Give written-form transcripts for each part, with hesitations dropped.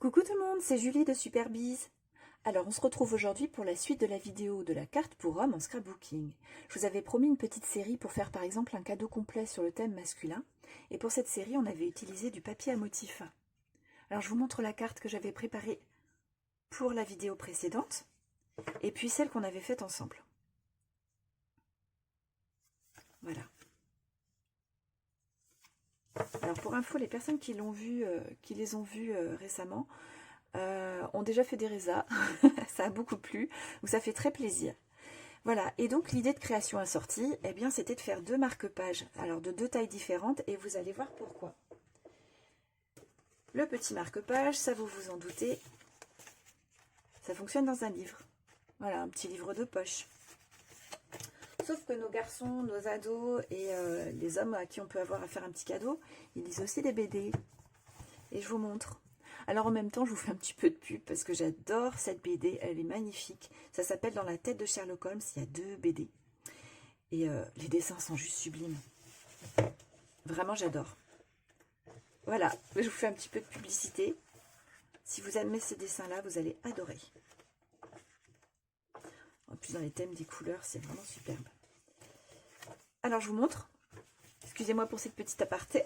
Coucou tout le monde, c'est Julie de Superbiz. Alors on se retrouve aujourd'hui pour la suite de la vidéo de la carte pour homme en scrapbooking. Je vous avais promis une petite série pour faire par exemple un cadeau complet sur le thème masculin. Et pour cette série on avait utilisé du papier à motif. Alors je vous montre la carte que j'avais préparée pour la vidéo précédente. Et puis celle qu'on avait faite ensemble. Voilà. Alors pour info, les personnes qui l'ont vu, qui les ont vues récemment, ont déjà fait des résas. Ça a beaucoup plu, donc ça fait très plaisir. Voilà, et donc l'idée de création assortie, eh bien c'était de faire deux marque-pages, alors de deux tailles différentes, et vous allez voir pourquoi. Le petit marque-page, ça vous en doutez, ça fonctionne dans un livre. Voilà, un petit livre de poche. Sauf que nos garçons, nos ados et les hommes à qui on peut avoir à faire un petit cadeau, ils lisent aussi des BD. Et je vous montre. Alors en même temps, je vous fais un petit peu de pub parce que j'adore cette BD, elle est magnifique. Ça s'appelle Dans la tête de Sherlock Holmes, il y a deux BD. Et les dessins sont juste sublimes. Vraiment, j'adore. Voilà, je vous fais un petit peu de publicité. Si vous aimez ces dessins-là, vous allez adorer. En plus, dans les thèmes des couleurs, c'est vraiment superbe. Alors, je vous montre. Excusez-moi pour cette petite aparté.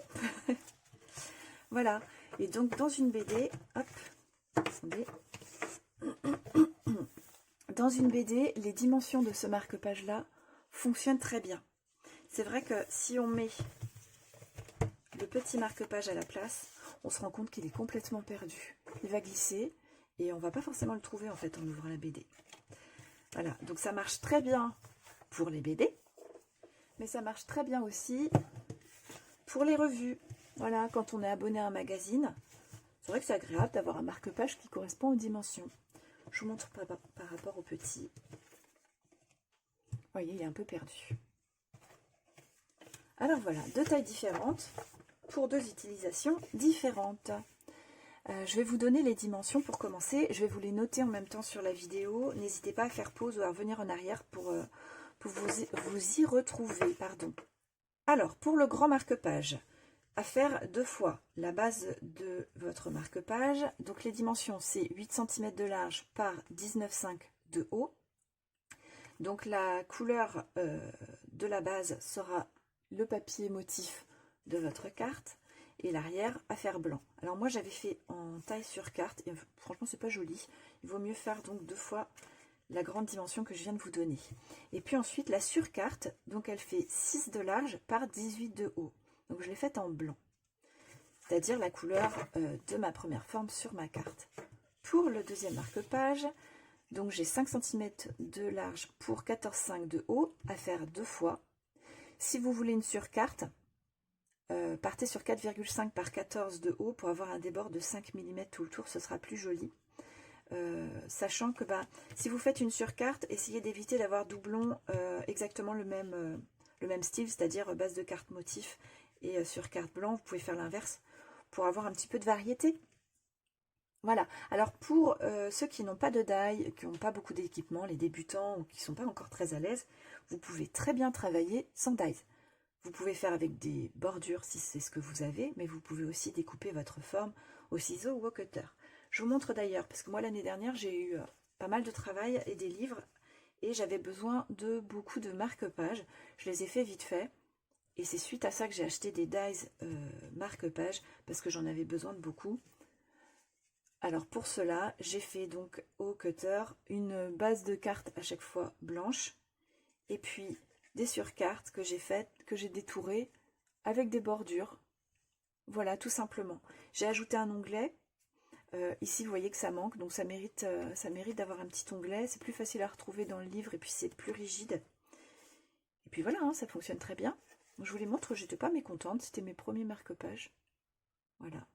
Voilà. Et donc, dans une BD, hop, attendez. Dans une BD, les dimensions de ce marque-page-là fonctionnent très bien. C'est vrai que si on met le petit marque-page à la place, on se rend compte qu'il est complètement perdu. Il va glisser et on ne va pas forcément le trouver en fait en ouvrant la BD. Voilà, donc ça marche très bien pour les BD, mais ça marche très bien aussi pour les revues. Voilà, quand on est abonné à un magazine, c'est vrai que c'est agréable d'avoir un marque-page qui correspond aux dimensions. Je vous montre par rapport au petit. Vous voyez, il est un peu perdu. Alors voilà, deux tailles différentes pour deux utilisations différentes. Je vais vous donner les dimensions pour commencer. Je vais vous les noter en même temps sur la vidéo. N'hésitez pas à faire pause ou à revenir en arrière pour vous y retrouver. Pardon. Alors, pour le grand marque-page, à faire deux fois la base de votre marque-page. Donc les dimensions, c'est 8 cm de large par 19,5 de haut. Donc la couleur de la base sera le papier motif de votre carte et l'arrière à faire blanc. Alors moi j'avais fait en taille sur carte et franchement c'est pas joli. Il vaut mieux faire donc deux fois la grande dimension que je viens de vous donner. Et puis ensuite la surcarte, donc elle fait 6 de large par 18 de haut. Donc je l'ai faite en blanc, c'est-à-dire la couleur de ma première forme sur ma carte. Pour le deuxième marque-page, donc j'ai 5 cm de large pour 14,5 de haut à faire deux fois. Si vous voulez une surcarte, partez sur 4,5 par 14 de haut pour avoir un débord de 5 mm tout le tour, ce sera plus joli. Sachant que si vous faites une surcarte, essayez d'éviter d'avoir doublon exactement le même style, c'est-à-dire base de carte motif et surcarte blanc. Vous pouvez faire l'inverse pour avoir un petit peu de variété. Voilà, alors pour ceux qui n'ont pas de die, qui n'ont pas beaucoup d'équipement, les débutants ou qui ne sont pas encore très à l'aise, vous pouvez très bien travailler sans die. Vous pouvez faire avec des bordures si c'est ce que vous avez, mais vous pouvez aussi découper votre forme au ciseau ou au cutter. Je vous montre d'ailleurs, parce que moi l'année dernière j'ai eu pas mal de travail et des livres, et j'avais besoin de beaucoup de marque-pages. Je les ai fait vite fait, et c'est suite à ça que j'ai acheté des dies marque-pages, parce que j'en avais besoin de beaucoup. Alors pour cela, j'ai fait donc au cutter une base de carte à chaque fois blanche, et puis des surcartes que j'ai faites, que j'ai détourées avec des bordures. Voilà, tout simplement. J'ai ajouté un onglet. Ici, vous voyez que ça manque, donc ça mérite d'avoir un petit onglet. C'est plus facile à retrouver dans le livre et puis c'est plus rigide. Et puis voilà, hein, ça fonctionne très bien. Donc, je vous les montre, j'étais pas mécontente. C'était mes premiers marque-pages. Voilà.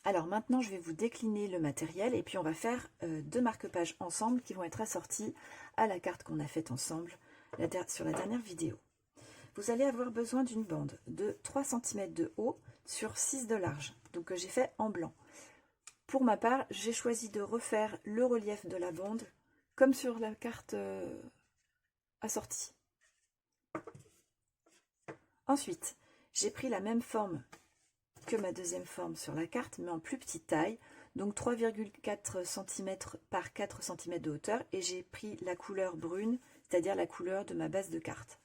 Alors maintenant, je vais vous décliner le matériel et puis on va faire deux marque-pages ensemble qui vont être assortis à la carte qu'on a faite ensemble sur la dernière vidéo. Vous allez avoir besoin d'une bande de 3 cm de haut sur 6 de large, donc que j'ai fait en blanc. Pour ma part, j'ai choisi de refaire le relief de la bande comme sur la carte assortie. Ensuite, j'ai pris la même forme que ma deuxième forme sur la carte, mais en plus petite taille. Donc 3,4 cm par 4 cm de hauteur. Et j'ai pris la couleur brune, c'est-à-dire la couleur de ma base de carte.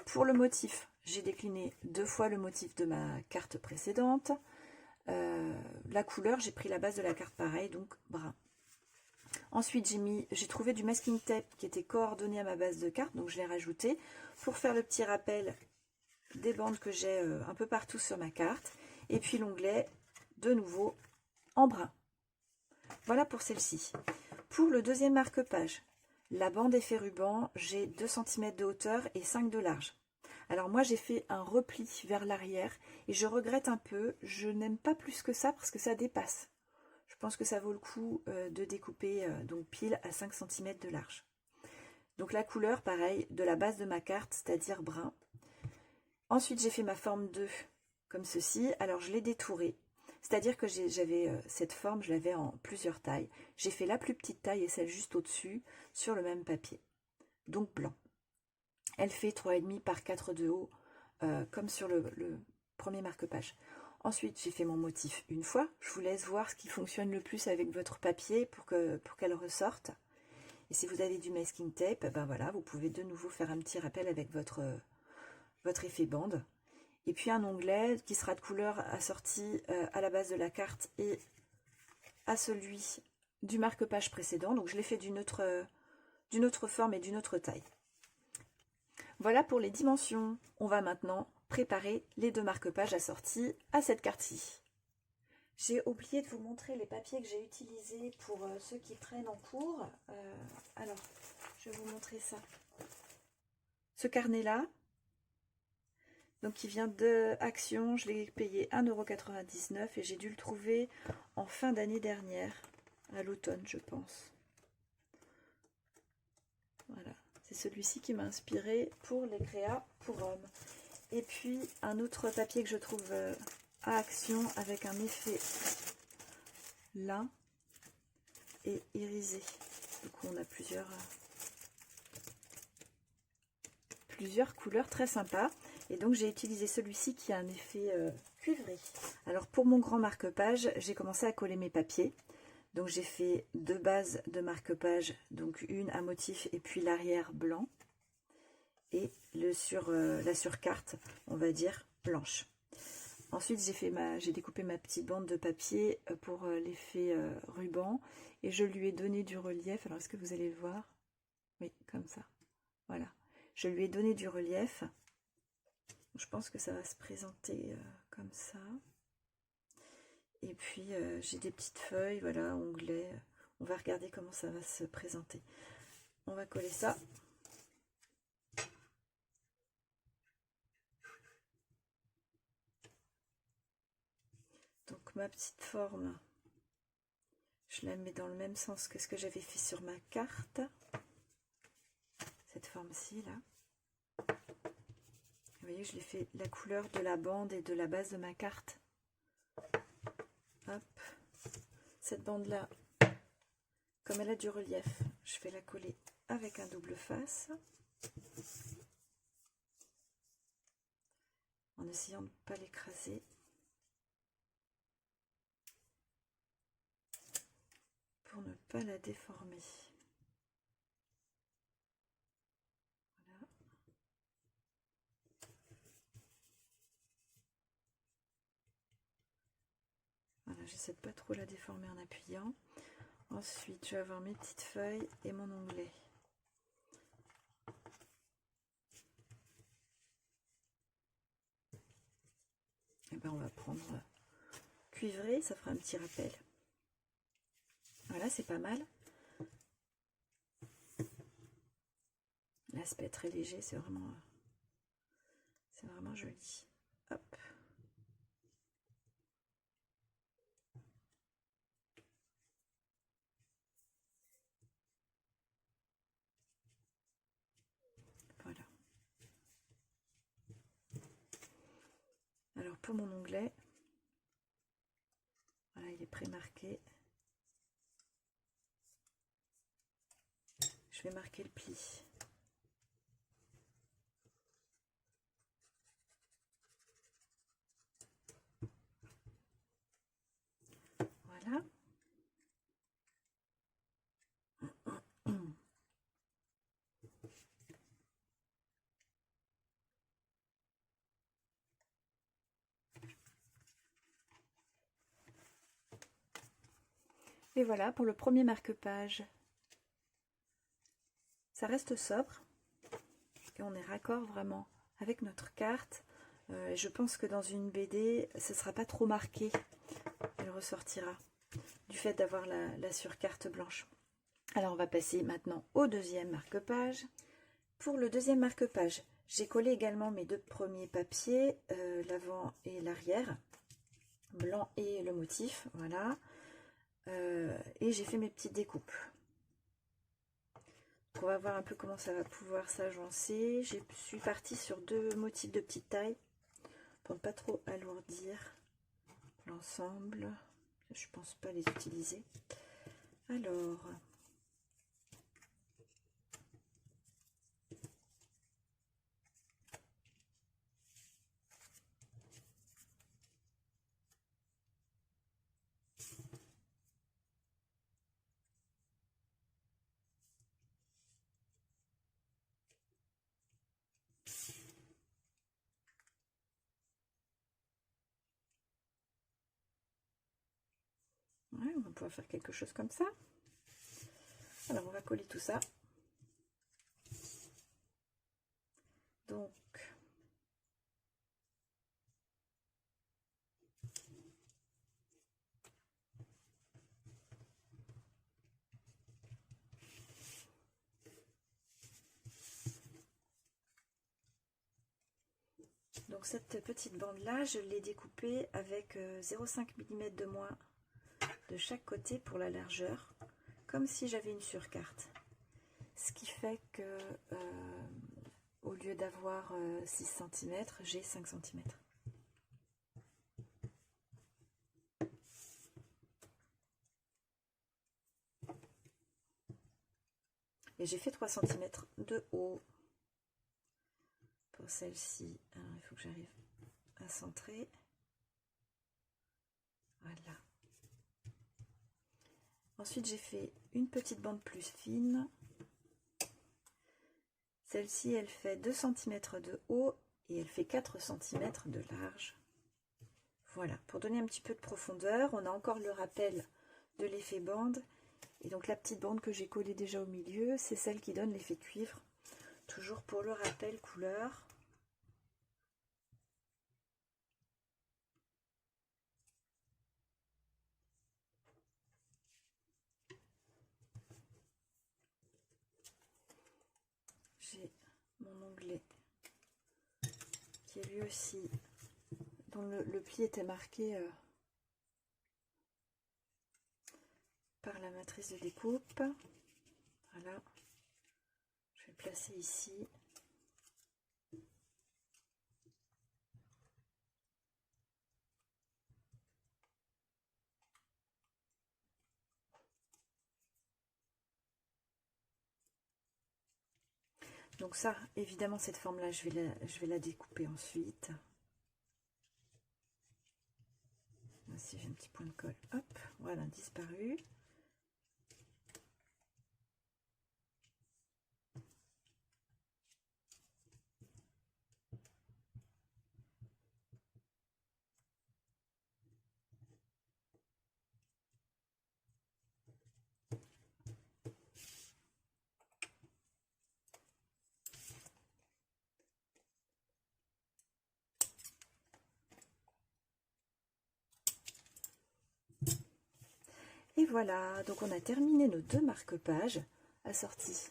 Pour le motif, j'ai décliné 2 fois le motif de ma carte précédente. La couleur, j'ai pris la base de la carte pareil, donc brun. Ensuite, j'ai trouvé du masking tape qui était coordonné à ma base de carte, donc je l'ai rajouté pour faire le petit rappel des bandes que j'ai un peu partout sur ma carte. Et puis l'onglet, de nouveau, en brun. Voilà pour celle-ci. Pour le deuxième marque-page, la bande effet ruban, j'ai 2 cm de hauteur et 5 de large. Alors moi j'ai fait un repli vers l'arrière et je regrette un peu, je n'aime pas plus que ça parce que ça dépasse. Je pense que ça vaut le coup de découper donc pile à 5 cm de large. Donc la couleur pareil de la base de ma carte, c'est-à-dire brun. Ensuite j'ai fait ma forme 2 comme ceci, alors je l'ai détourée. C'est-à-dire que j'avais cette forme, je l'avais en plusieurs tailles. J'ai fait la plus petite taille et celle juste au-dessus sur le même papier, donc blanc. Elle fait 3,5 par 4 de haut, comme sur le premier marque-page. Ensuite, j'ai fait mon motif une fois. Je vous laisse voir ce qui fonctionne le plus avec votre papier pour qu'elle ressorte. Et si vous avez du masking tape, ben voilà, vous pouvez de nouveau faire un petit rappel avec votre effet bande. Et puis un onglet qui sera de couleur assorti à la base de la carte et à celui du marque-page précédent. Donc je l'ai fait d'une autre forme et d'une autre taille. Voilà pour les dimensions. On va maintenant préparer les 2 marque-pages assortis à cette carte-ci. J'ai oublié de vous montrer les papiers que j'ai utilisés pour ceux qui prennent en cours. Alors, je vais vous montrer ça. Ce carnet-là, donc qui vient de Action, je l'ai payé 1,99 € et j'ai dû le trouver en fin d'année dernière, à l'automne je pense. Voilà. C'est celui-ci qui m'a inspiré pour les créas pour hommes. Et puis un autre papier que je trouve à Action avec un effet lin et irisé. Du coup on a plusieurs couleurs très sympas. Et donc j'ai utilisé celui-ci qui a un effet cuivré. Alors pour mon grand marque-page, j'ai commencé à coller mes papiers. Donc j'ai fait 2 bases de marque-page, donc une à motif et puis l'arrière blanc. Et la surcarte, on va dire, blanche. Ensuite, j'ai découpé ma petite bande de papier pour l'effet ruban. Et je lui ai donné du relief. Alors, est-ce que vous allez le voir? Oui, comme ça. Voilà. Je lui ai donné du relief. Je pense que ça va se présenter comme ça. Et puis, j'ai des petites feuilles, voilà, onglets. On va regarder comment ça va se présenter. On va coller ça. Donc, ma petite forme, je la mets dans le même sens que ce que j'avais fait sur ma carte. Cette forme-ci, là. Vous voyez, je l'ai fait la couleur de la bande et de la base de ma carte. Hop. Cette bande-là, comme elle a du relief, je vais la coller avec un double face. En essayant de ne pas l'écraser. Pour ne pas la déformer. Voilà. Voilà, j'essaie de pas trop la déformer en appuyant. Ensuite, je vais avoir mes petites feuilles et mon onglet. Et ben on va prendre cuivré, ça fera un petit rappel. Voilà, c'est pas mal. L'aspect très léger, c'est vraiment joli. Hop. Voilà. Alors pour mon onglet, voilà, il est pré-marqué. Je vais marquer le pli. Voilà. Et voilà pour le premier marque-page. Ça reste sobre et on est raccord vraiment avec notre carte. Je pense que dans une BD, ce ne sera pas trop marqué. Elle ressortira du fait d'avoir la surcarte blanche. Alors on va passer maintenant au deuxième marque-page. Pour le deuxième marque-page, j'ai collé également mes deux premiers papiers, l'avant et l'arrière, blanc et le motif, voilà. Et j'ai fait mes petites découpes. Donc on va voir un peu comment ça va pouvoir s'agencer. Je suis partie sur deux motifs de petite taille pour ne pas trop alourdir l'ensemble. Je pense pas les utiliser. Alors, ouais, on va pouvoir faire quelque chose comme ça. Alors on va coller tout ça. Donc cette petite bande là, je l'ai découpée avec 0,5 mm de moins de chaque côté pour la largeur, comme si j'avais une surcarte. Ce qui fait que au lieu d'avoir 6 cm, j'ai 5 cm. Et j'ai fait 3 cm de haut pour celle-ci. Alors il faut que j'arrive à centrer. Voilà. Ensuite j'ai fait une petite bande plus fine. Celle-ci elle fait 2 cm de haut et elle fait 4 cm de large. Voilà, pour donner un petit peu de profondeur, on a encore le rappel de l'effet bande. Et donc la petite bande que j'ai collée déjà au milieu, c'est celle qui donne l'effet cuivre. Toujours pour le rappel couleur. J'ai mon onglet qui est lui aussi, dont le pli était marqué par la matrice de découpe. Voilà, je vais le placer ici. Donc ça, évidemment, cette forme-là, je vais la découper ensuite. Voici, j'ai un petit point de colle. Hop, voilà, disparu. Et voilà, donc on a terminé nos deux marque-pages assortis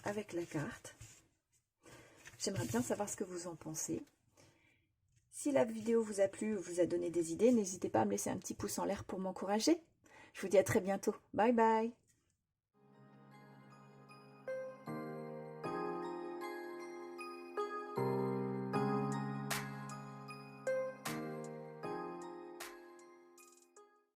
avec la carte. J'aimerais bien savoir ce que vous en pensez. Si la vidéo vous a plu ou vous a donné des idées, n'hésitez pas à me laisser un petit pouce en l'air pour m'encourager. Je vous dis à très bientôt. Bye bye!